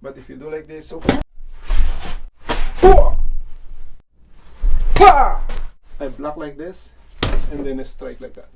But if you do like this, so I block like this, and then I strike like that.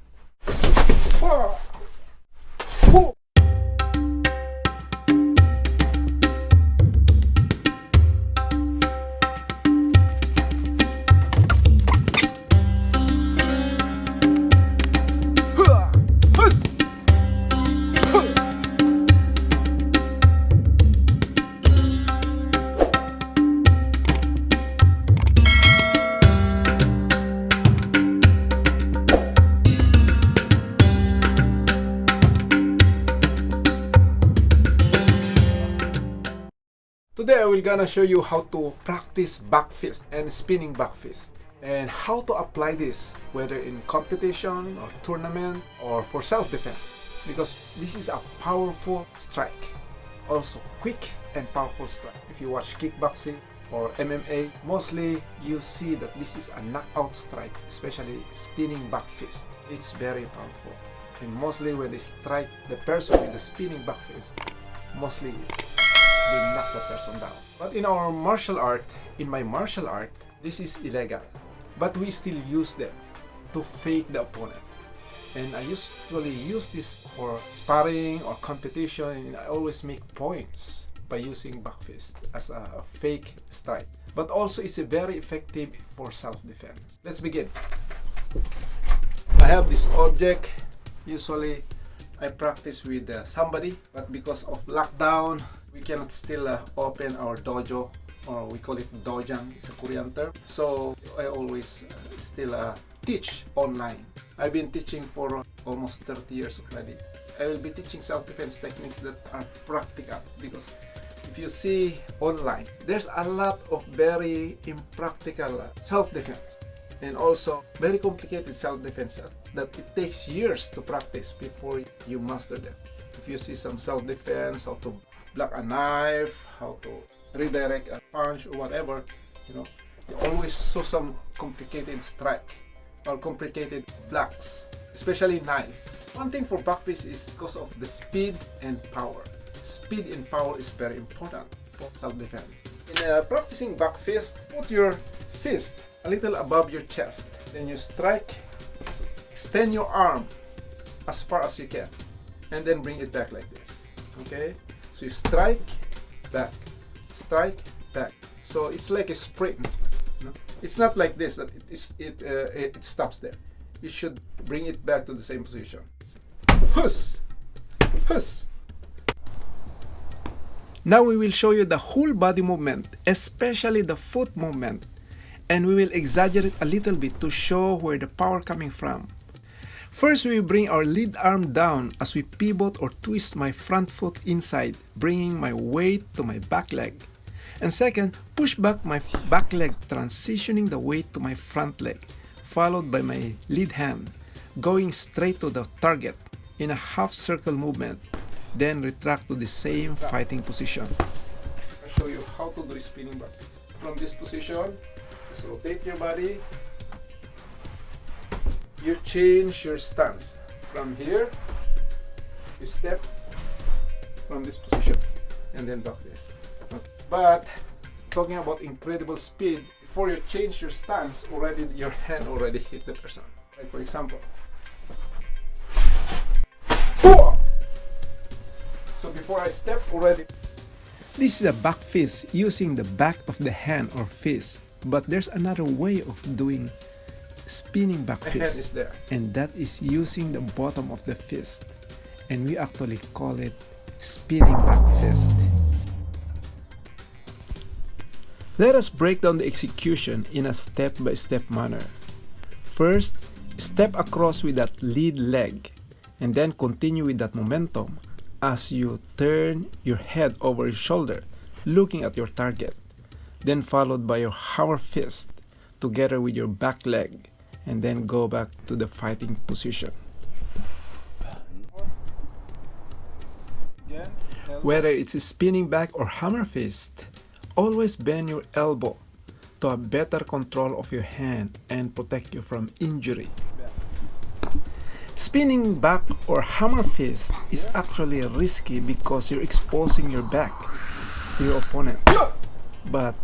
Today I will gonna show you how to practice back fist and spinning back fist, and how to apply this whether in competition or tournament or for self-defense, because this is a powerful strike, also quick and powerful strike. If you watch kickboxing or MMA, mostly you see that this is a knockout strike, especially spinning back fist. It's very powerful, and mostly when they strike the person with the spinning back fist, mostly they knock the person down. But in our martial art, in my martial art, this is illegal. But we still use them to fake the opponent. And I usually use this for sparring or competition, and I always make points by using back fist as a fake strike. But also it's a very effective for self-defense. Let's begin. I have this object. Usually I practice with somebody, but because of lockdown, we cannot still open our dojo, or we call it dojang. It's a Korean term. So I always still teach online. I've been teaching for almost 30 years already. I will be teaching self-defense techniques that are practical, because if you see online, there's a lot of very impractical self-defense, and also very complicated self-defense that it takes years to practice before you master them. If you see some self-defense, how to block a knife, how to redirect a punch or whatever, you always saw some complicated strike or complicated blocks, especially knife. One thing for back fist is because of the speed and power. Speed and power is very important for self-defense. In practicing back fist, put your fist a little above your chest. Then you strike, extend your arm as far as you can, and then bring it back like this. Okay? So you strike, back, strike, back. So it's like a sprint. It's not like this that it stops there. You should bring it back to the same position. Huss! Huss! Now we will show you the whole body movement, especially the foot movement, and we will exaggerate a little bit to show where the power coming from. First, we will bring our lead arm down as we pivot or twist my front foot inside, bringing my weight to my back leg. And second, push back my back leg, transitioning the weight to my front leg, followed by my lead hand, going straight to the target in a half circle movement, then retract to the same fighting position. I'll show you how to do spinning back fist. From this position, just rotate your body. You change your stance. From here, you step from this position and then back fist. Okay. But talking about incredible speed, before you change your stance, already your hand already hit the person. Like for example, so before I step already. This is a back fist using the back of the hand or fist, but there's another way of doing spinning back fist, is there, and that is using the bottom of the fist, and we actually call it spinning back fist. Let us break down the execution in a step-by-step manner. First, step across with that lead leg, and then continue with that momentum as you turn your head over your shoulder, looking at your target, then followed by your hammer fist together with your back leg, and then go back to the fighting position. Whether it's a spinning back or hammer fist, always bend your elbow to have better control of your hand and protect you from injury. Spinning back or hammer fist is actually risky because you're exposing your back. to your opponent, but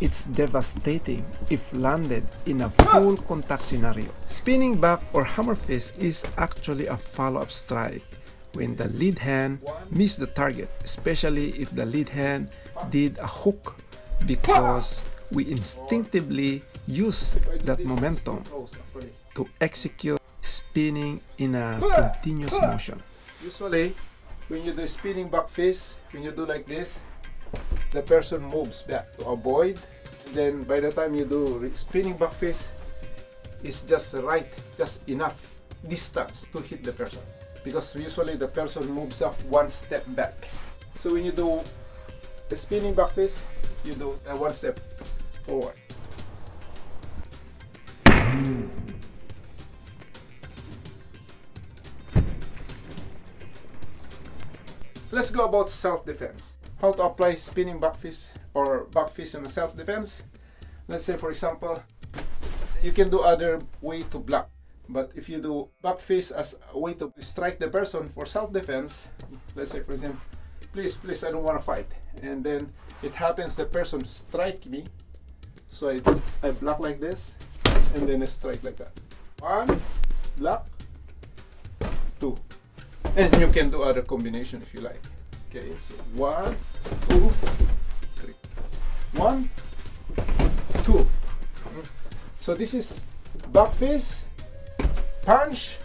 it's devastating if landed in a full contact scenario. Spinning back or hammer fist is actually a follow-up strike when the lead hand missed the target, especially if the lead hand did a hook, because we instinctively use that momentum to execute spinning in a continuous motion. Usually, when you do spinning back fist, when you do like this, the person moves back to avoid, and then by the time you do spinning back fist, it's just right, just enough distance to hit the person, because usually the person moves up one step back. So when you do the spinning back fist, you do one step forward. Let's go about self-defense. How to apply spinning back fist or back fist in self-defense. Let's say, for example, you can do other way to block, but if you do back fist as a way to strike the person for self-defense, let's say, for example, please, I don't want to fight, and then it happens the person strike me, so I block like this, and then I strike like that. One, block, two. And you can do other combination if you like. Okay, so 1, 2, 3. 1, 2. So this is back fist, punch,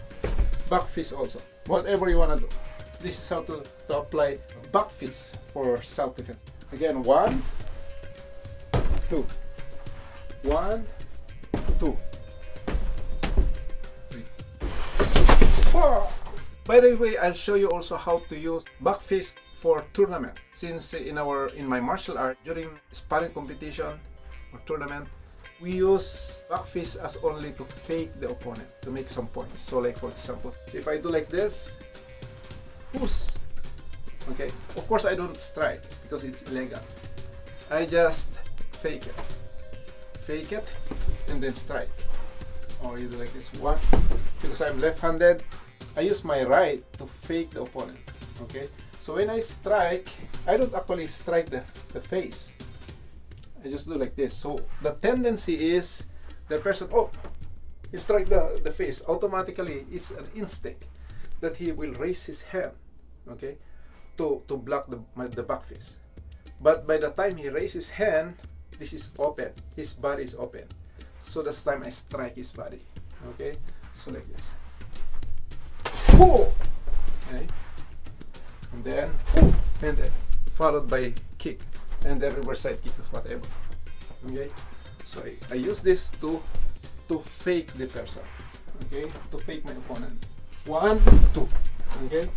back fist also. Whatever you want to do. This is how to apply back fist for self-defense. Again, 1, 2. 1, 2, 3. 4. By the way, I'll show you also how to use back fist for tournament. Since in my martial art, during sparring competition or tournament, we use back fist as only to fake the opponent, to make some points. So like, for example, if I do like this, push. Okay, of course I don't strike because it's illegal. I just fake it, and then strike. Or you do like this, one, because I'm left-handed, I use my right to fake the opponent. Okay, so when I strike, I don't actually strike the face. I just do like this. So the tendency is the person, oh, he strike the face. Automatically, it's an instinct that he will raise his hand, okay, to block the back fist. But by the time he raises his hand, this is open. His body is open. So this time I strike his body. Okay, so like this. Okay, and then followed by kick, and then reverse side kick of whatever. Okay, so I use this to fake the person. Okay, to fake my opponent. 1, 2. Okay,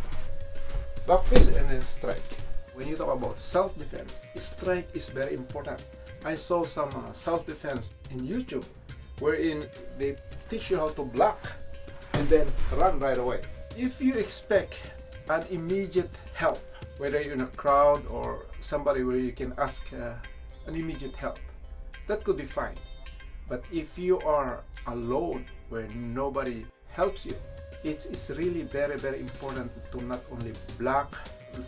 back fist and then strike. When you talk about self-defense, strike is very important. I saw some self-defense in YouTube wherein they teach you how to block and then run right away. If you expect an immediate help, whether you're in a crowd or somebody where you can ask an immediate help, that could be fine. But if you are alone where nobody helps you, it's really very, very important to not only block,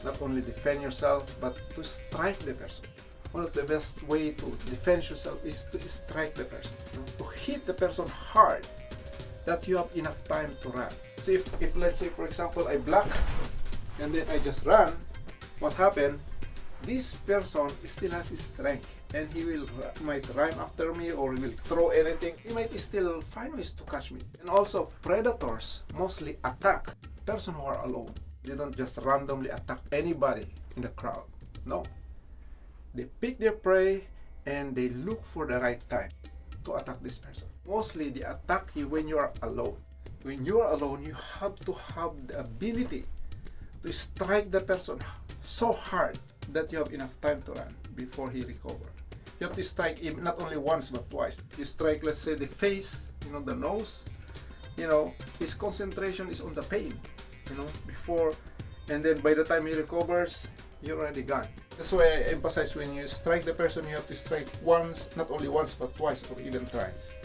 not only defend yourself, but to strike the person. One of the best way to defend yourself is to strike the person, to hit the person hard, that you have enough time to run. So if let's say, for example, I block and then I just run, what happened? This person still has his strength, and he might run after me, or he will throw anything. He might still find ways to catch me. And also, predators mostly attack person who are alone. They don't just randomly attack anybody in the crowd. No. They pick their prey and they look for the right time to attack this person. Mostly they attack you when you are alone. When you are alone, you have to have the ability to strike the person so hard that you have enough time to run before he recovers. You have to strike him not only once but twice. You strike, let's say, the face, the nose. His concentration is on the pain, before, and then by the time he recovers, you're already gone. That's why I emphasize, when you strike the person, you have to strike once, not only once but twice or even thrice.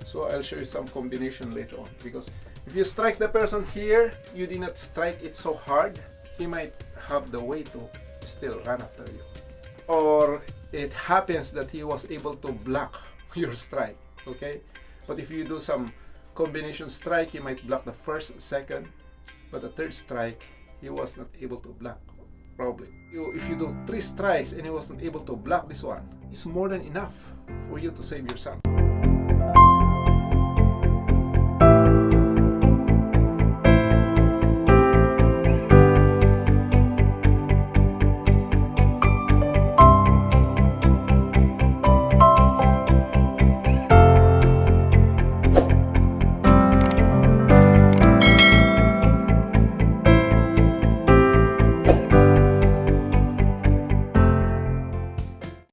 So I'll show you some combination later on, because if you strike the person here, you did not strike it so hard, he might have the way to still run after you. or it happens that he was able to block your strike, okay? But if you do some combination strike, he might block the first, second, but the third strike, he was not able to block, probably. If you do 3 strikes and he was not able to block this one, it's more than enough for you to save yourself.